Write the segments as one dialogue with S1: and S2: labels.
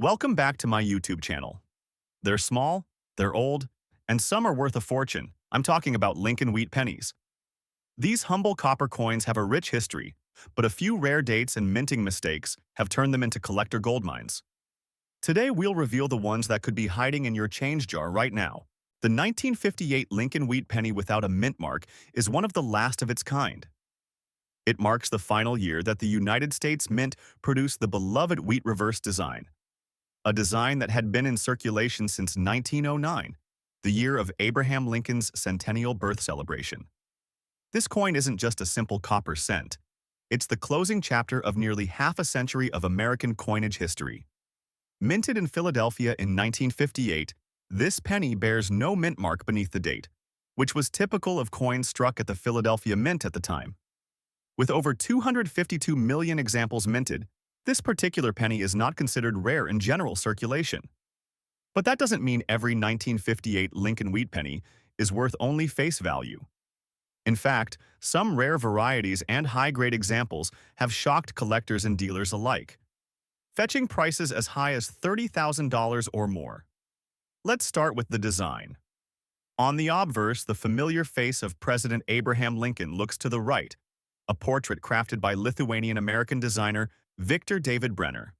S1: Welcome back to my YouTube channel. They're small, they're old, and some are worth a fortune. I'm talking about Lincoln wheat pennies. These humble copper coins have a rich history, but a few rare dates and minting mistakes have turned them into collector gold mines. Today we'll reveal the ones that could be hiding in your change jar right now. The 1958 Lincoln wheat penny without a mint mark is one of the last of its kind. It marks the final year that the United States Mint produced the beloved wheat reverse design, a design that had been in circulation since 1909, the year of Abraham Lincoln's centennial birth celebration. This coin isn't just a simple copper cent. It's the closing chapter of nearly half a century of American coinage history. Minted in Philadelphia in 1958, this penny bears no mint mark beneath the date, which was typical of coins struck at the Philadelphia Mint at the time. With over 252 million examples minted, this particular penny is not considered rare in general circulation. But that doesn't mean every 1958 Lincoln wheat penny is worth only face value. In fact, some rare varieties and high-grade examples have shocked collectors and dealers alike, fetching prices as high as $30,000 or more. Let's start with the design. On the obverse, the familiar face of President Abraham Lincoln looks to the right, a portrait crafted by Lithuanian-American designer Victor David Brenner.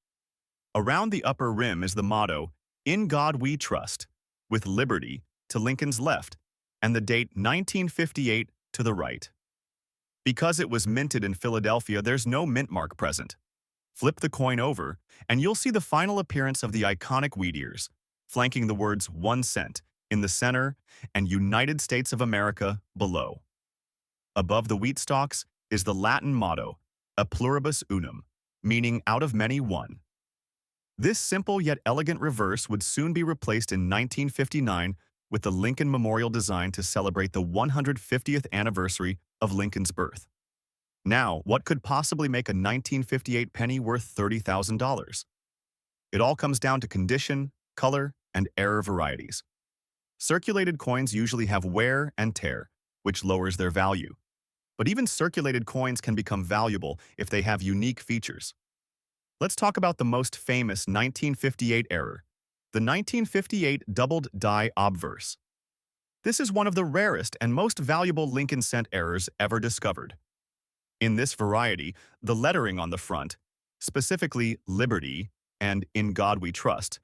S1: Around the upper rim is the motto, "In God We Trust," with liberty to Lincoln's left and the date 1958 to the right. Because it was minted in Philadelphia, there's no mint mark present. Flip the coin over, and you'll see the final appearance of the iconic wheat ears, flanking the words 1 cent in the center and United States of America below. Above the wheat stalks is the Latin motto, A Pluribus Unum, meaning out of many one. This simple yet elegant reverse would soon be replaced in 1959 with the Lincoln Memorial design to celebrate the 150th anniversary of Lincoln's birth. Now, what could possibly make a 1958 penny worth $30,000? It all comes down to condition, color, and error varieties. Circulated coins usually have wear and tear, which lowers their value. But even circulated coins can become valuable if they have unique features. Let's talk about the most famous 1958 error, the 1958 doubled die obverse. This is one of the rarest and most valuable Lincoln cent errors ever discovered. In this variety, the lettering on the front, specifically Liberty and In God We Trust,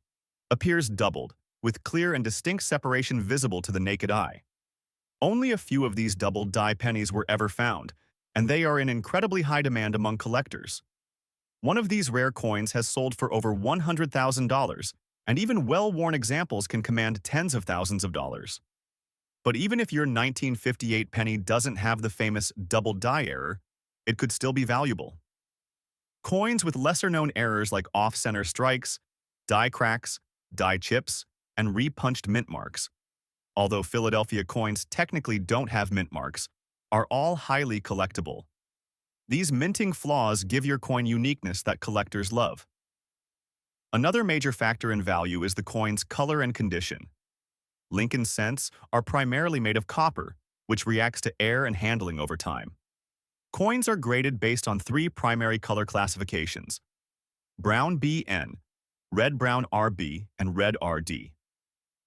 S1: appears doubled, with clear and distinct separation visible to the naked eye. Only a few of these doubled die pennies were ever found, and they are in incredibly high demand among collectors. One of these rare coins has sold for over $100,000, and even well-worn examples can command tens of thousands of dollars. But even if your 1958 penny doesn't have the famous double die error, it could still be valuable. Coins with lesser-known errors like off-center strikes, die cracks, die chips, and repunched mint marks, although Philadelphia coins technically don't have mint marks, are all highly collectible. These minting flaws give your coin uniqueness that collectors love. Another major factor in value is the coin's color and condition. Lincoln cents are primarily made of copper, which reacts to air and handling over time. Coins are graded based on 3 primary color classifications: brown BN, red-brown RB, and red RD.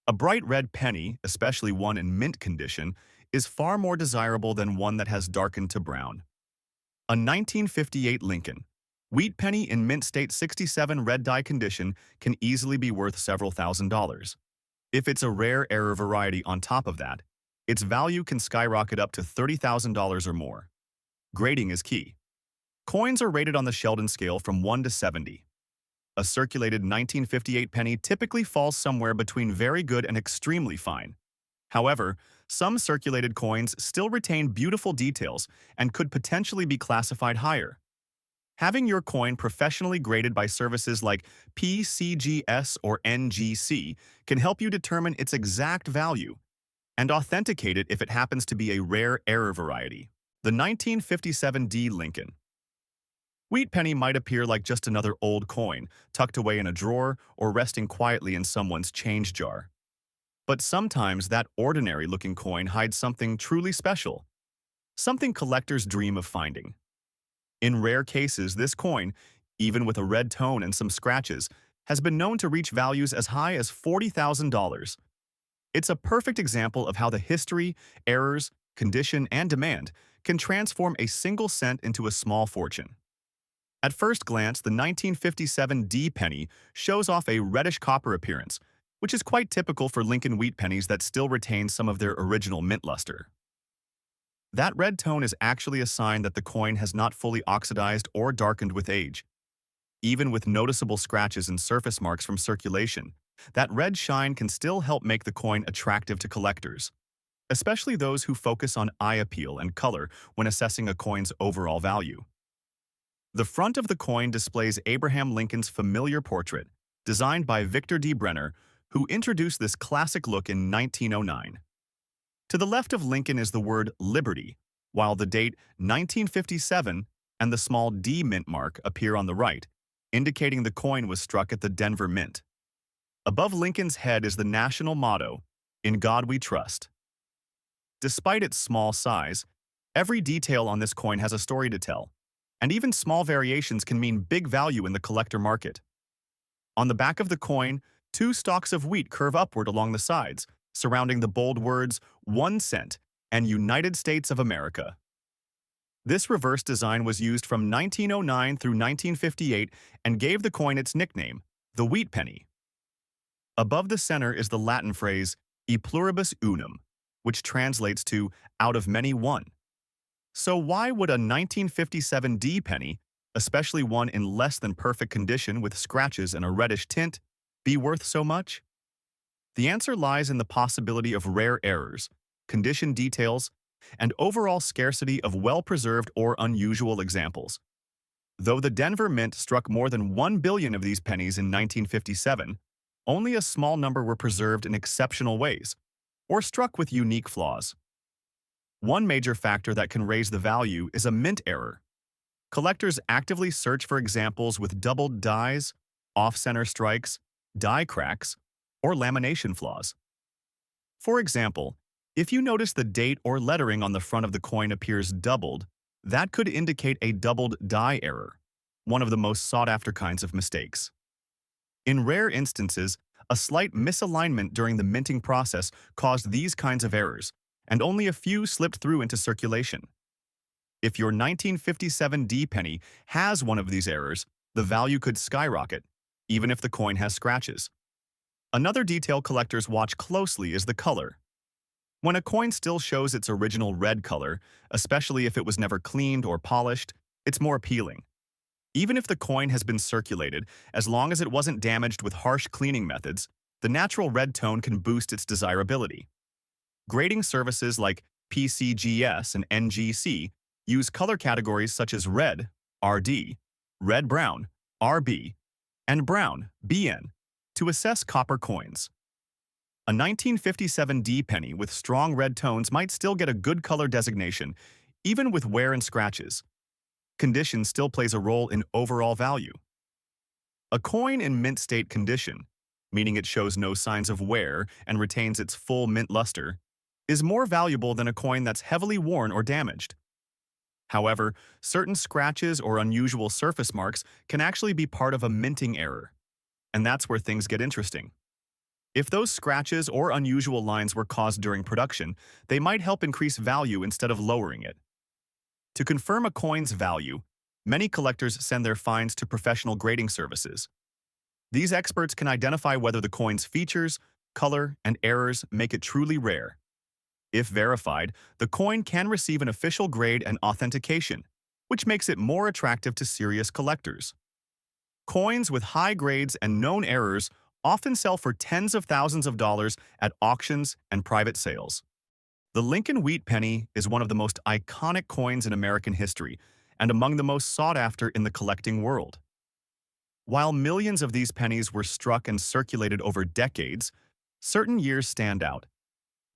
S1: A bright red penny, especially one in mint condition, is far more desirable than one that has darkened to brown. A 1958 Lincoln wheat penny in mint state 67 red die condition can easily be worth several $1,000s. If it's a rare error variety on top of that, its value can skyrocket up to $30,000 or more. Grading is key. Coins are rated on the Sheldon scale from 1 to 70. A circulated 1958 penny typically falls somewhere between very good and extremely fine. However, some circulated coins still retain beautiful details and could potentially be classified higher. Having your coin professionally graded by services like PCGS or NGC can help you determine its exact value and authenticate it if it happens to be a rare error variety. The 1957 D Lincoln wheat penny might appear like just another old coin, tucked away in a drawer or resting quietly in someone's change jar. But sometimes that ordinary-looking coin hides something truly special, something collectors dream of finding. In rare cases, this coin, even with a red tone and some scratches, has been known to reach values as high as $40,000. It's a perfect example of how the history, errors, condition, and demand can transform a single cent into a small fortune. At first glance, the 1957 D penny shows off a reddish copper appearance, which is quite typical for Lincoln wheat pennies that still retain some of their original mint luster. That red tone is actually a sign that the coin has not fully oxidized or darkened with age. Even with noticeable scratches and surface marks from circulation, that red shine can still help make the coin attractive to collectors, especially those who focus on eye appeal and color when assessing a coin's overall value. The front of the coin displays Abraham Lincoln's familiar portrait, designed by Victor D. Brenner, who introduced this classic look in 1909. To the left of Lincoln is the word Liberty, while the date 1957 and the small D mint mark appear on the right, indicating the coin was struck at the Denver Mint. Above Lincoln's head is the national motto, "In God We Trust." Despite its small size, every detail on this coin has a story to tell, and even small variations can mean big value in the collector market. On the back of the coin, two stalks of wheat curve upward along the sides, surrounding the bold words 1 cent and United States of America. This reverse design was used from 1909 through 1958 and gave the coin its nickname, the wheat penny. Above the center is the Latin phrase e pluribus unum, which translates to out of many one. So why would a 1957 D penny, especially one in less than perfect condition with scratches and a reddish tint, be worth so much? The answer lies in the possibility of rare errors, condition details, and overall scarcity of well-preserved or unusual examples. Though the Denver Mint struck more than 1 billion of these pennies in 1957, only a small number were preserved in exceptional ways, or struck with unique flaws. One major factor that can raise the value is a mint error. Collectors actively search for examples with doubled dies, off-center strikes, die cracks, or lamination flaws. For example, if you notice the date or lettering on the front of the coin appears doubled, that could indicate a doubled die error, one of the most sought-after kinds of mistakes. In rare instances, a slight misalignment during the minting process caused these kinds of errors, and only a few slipped through into circulation. If your 1957 D penny has one of these errors, the value could skyrocket, even if the coin has scratches. Another detail collectors watch closely is the color. When a coin still shows its original red color, especially if it was never cleaned or polished, it's more appealing. Even if the coin has been circulated, as long as it wasn't damaged with harsh cleaning methods, the natural red tone can boost its desirability. Grading services like PCGS and NGC use color categories such as red, RD, red-brown, RB, and brown, BN, to assess copper coins. A 1957 D penny with strong red tones might still get a good color designation, even with wear and scratches. Condition still plays a role in overall value. A coin in mint state condition, meaning it shows no signs of wear and retains its full mint luster, is more valuable than a coin that's heavily worn or damaged. However, certain scratches or unusual surface marks can actually be part of a minting error, and that's where things get interesting. If those scratches or unusual lines were caused during production, they might help increase value instead of lowering it. To confirm a coin's value, many collectors send their finds to professional grading services. These experts can identify whether the coin's features, color, and errors make it truly rare. If verified, the coin can receive an official grade and authentication, which makes it more attractive to serious collectors. Coins with high grades and known errors often sell for tens of thousands of dollars at auctions and private sales. The Lincoln wheat penny is one of the most iconic coins in American history and among the most sought after in the collecting world. While millions of these pennies were struck and circulated over decades, certain years stand out.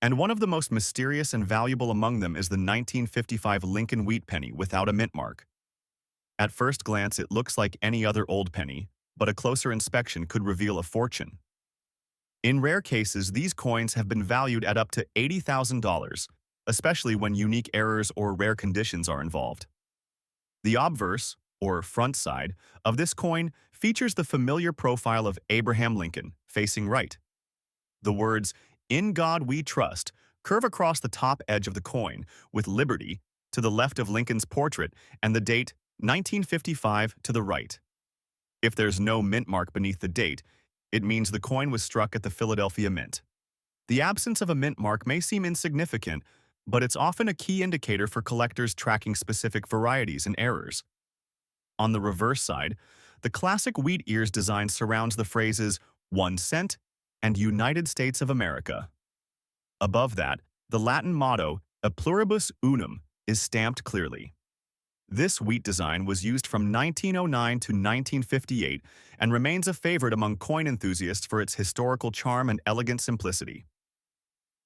S1: And one of the most mysterious and valuable among them is the 1955 Lincoln wheat penny without a mint mark. At first glance, it looks like any other old penny, but a closer inspection could reveal a fortune. In rare cases, these coins have been valued at up to $80,000, especially when unique errors or rare conditions are involved. The obverse, or front side, of this coin features the familiar profile of Abraham Lincoln, facing right. The words, "In God We Trust," curve across the top edge of the coin, with Liberty to the left of Lincoln's portrait and the date 1955 to the right. If there's no mint mark beneath the date, it means the coin was struck at the Philadelphia Mint. The absence of a mint mark may seem insignificant, but it's often a key indicator for collectors tracking specific varieties and errors. On the reverse side, the classic wheat ears design surrounds the phrases 1 cent and United States of America. Above that, the Latin motto, A pluribus unum, is stamped clearly. This wheat design was used from 1909 to 1958 and remains a favorite among coin enthusiasts for its historical charm and elegant simplicity.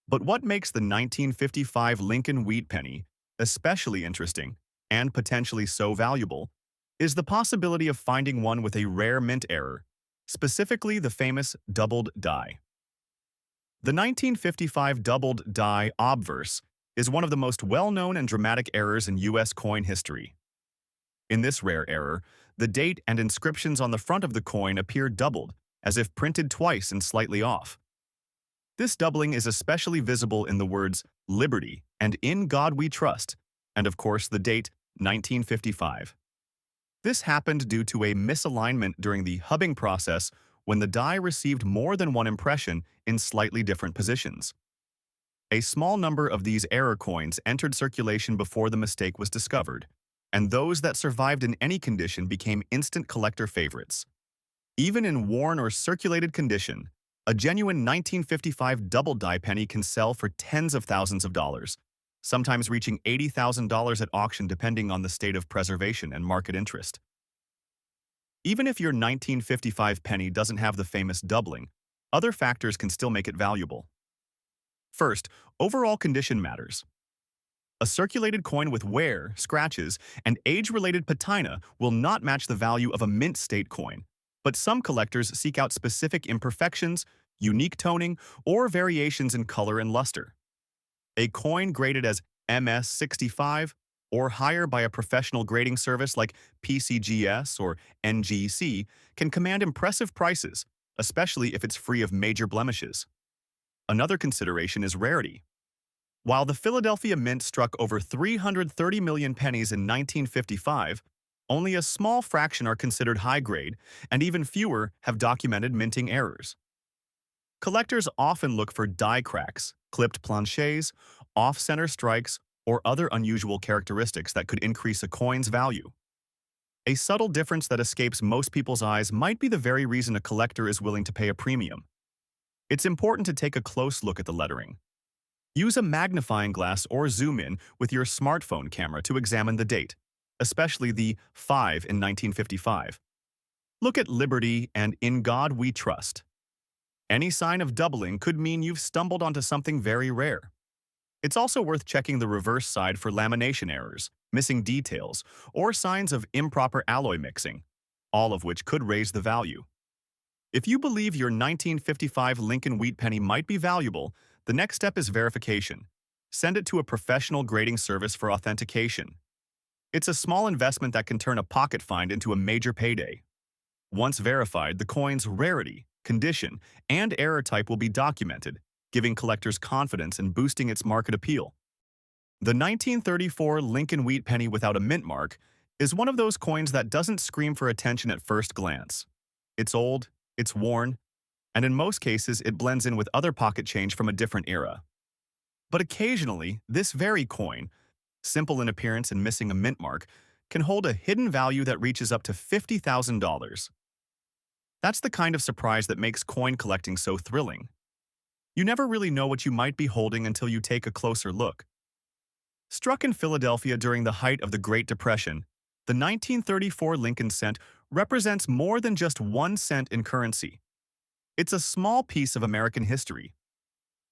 S1: But what makes the 1955 Lincoln wheat penny especially interesting and potentially so valuable is the possibility of finding one with a rare mint error, specifically the famous doubled die. The 1955 doubled die obverse is one of the most well-known and dramatic errors in U.S. coin history. In this rare error, the date and inscriptions on the front of the coin appear doubled, as if printed twice and slightly off. This doubling is especially visible in the words "Liberty" and "In God We Trust," and of course the date 1955. This happened due to a misalignment during the hubbing process when the die received more than one impression in slightly different positions. A small number of these error coins entered circulation before the mistake was discovered, and those that survived in any condition became instant collector favorites. Even in worn or circulated condition, a genuine 1955 double die penny can sell for tens of thousands of dollars, sometimes reaching $80,000 at auction depending on the state of preservation and market interest. Even if your 1955 penny doesn't have the famous doubling, other factors can still make it valuable. First, overall condition matters. A circulated coin with wear, scratches, and age-related patina will not match the value of a mint state coin, but some collectors seek out specific imperfections, unique toning, or variations in color and luster. A coin graded as MS65 or higher by a professional grading service like PCGS or NGC can command impressive prices, especially if it's free of major blemishes. Another consideration is rarity. While the Philadelphia Mint struck over 330 million pennies in 1955, only a small fraction are considered high-grade, and even fewer have documented minting errors. Collectors often look for die cracks, clipped planchets, off-center strikes, or other unusual characteristics that could increase a coin's value. A subtle difference that escapes most people's eyes might be the very reason a collector is willing to pay a premium. It's important to take a close look at the lettering. Use a magnifying glass or zoom in with your smartphone camera to examine the date, especially the 5 in 1955. Look at Liberty and In God We Trust. Any sign of doubling could mean you've stumbled onto something very rare. It's also worth checking the reverse side for lamination errors, missing details, or signs of improper alloy mixing, all of which could raise the value. If you believe your 1955 Lincoln wheat penny might be valuable, the next step is verification. Send it to a professional grading service for authentication. It's a small investment that can turn a pocket find into a major payday. Once verified, the coin's rarity, condition, and error type will be documented, giving collectors confidence and boosting its market appeal. The 1934 Lincoln wheat penny without a mint mark is one of those coins that doesn't scream for attention at first glance. It's old, it's worn, and in most cases it blends in with other pocket change from a different era. But occasionally, this very coin, simple in appearance and missing a mint mark, can hold a hidden value that reaches up to $50,000. That's the kind of surprise that makes coin collecting so thrilling. You never really know what you might be holding until you take a closer look. Struck in Philadelphia during the height of the Great Depression, the 1934 Lincoln cent represents more than just 1 cent in currency. It's a small piece of American history.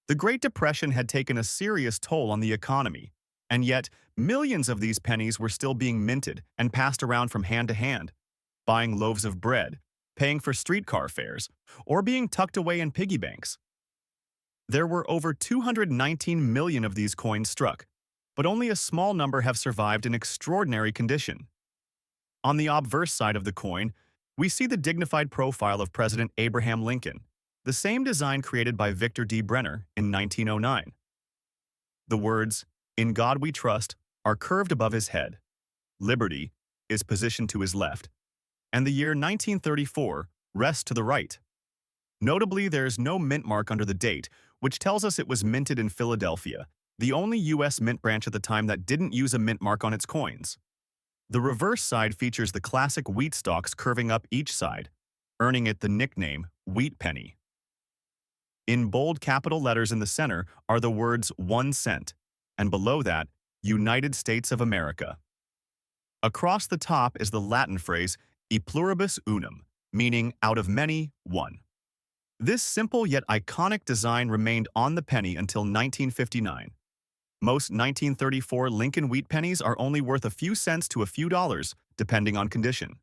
S1: The Great Depression had taken a serious toll on the economy, and yet millions of these pennies were still being minted and passed around from hand to hand, buying loaves of bread, paying for streetcar fares, or being tucked away in piggy banks. There were over 219 million of these coins struck, but only a small number have survived in extraordinary condition. On the obverse side of the coin, we see the dignified profile of President Abraham Lincoln, the same design created by Victor D. Brenner in 1909. The words, "In God We Trust," are curved above his head. "Liberty" is positioned to his left, and the year 1934 rests to the right. Notably, there's no mint mark under the date, which tells us it was minted in Philadelphia, the only U.S. mint branch at the time that didn't use a mint mark on its coins. The reverse side features the classic wheat stalks curving up each side, earning it the nickname Wheat Penny. In bold capital letters in the center are the words 1 cent, and below that, United States of America. Across the top is the Latin phrase e pluribus unum, meaning out of many, one. This simple yet iconic design remained on the penny until 1959. Most 1934 Lincoln wheat pennies are only worth a few cents to a few dollars, depending on condition.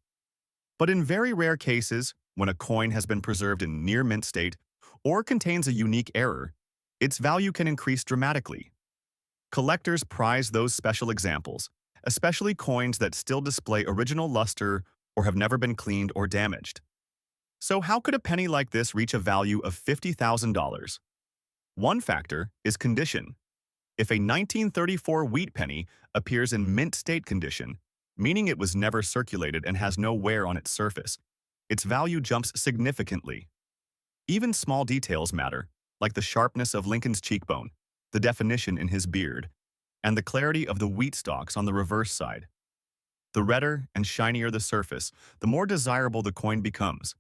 S1: But in very rare cases, when a coin has been preserved in near mint state or contains a unique error, its value can increase dramatically. Collectors prize those special examples, especially coins that still display original luster or have never been cleaned or damaged. So how could a penny like this reach a value of $50,000? One factor is condition. If a 1934 wheat penny appears in mint state condition, meaning it was never circulated and has no wear on its surface, its value jumps significantly. Even small details matter, like the sharpness of Lincoln's cheekbone, the definition in his beard, and the clarity of the wheat stalks on the reverse side. The redder and shinier the surface, the more desirable the coin becomes,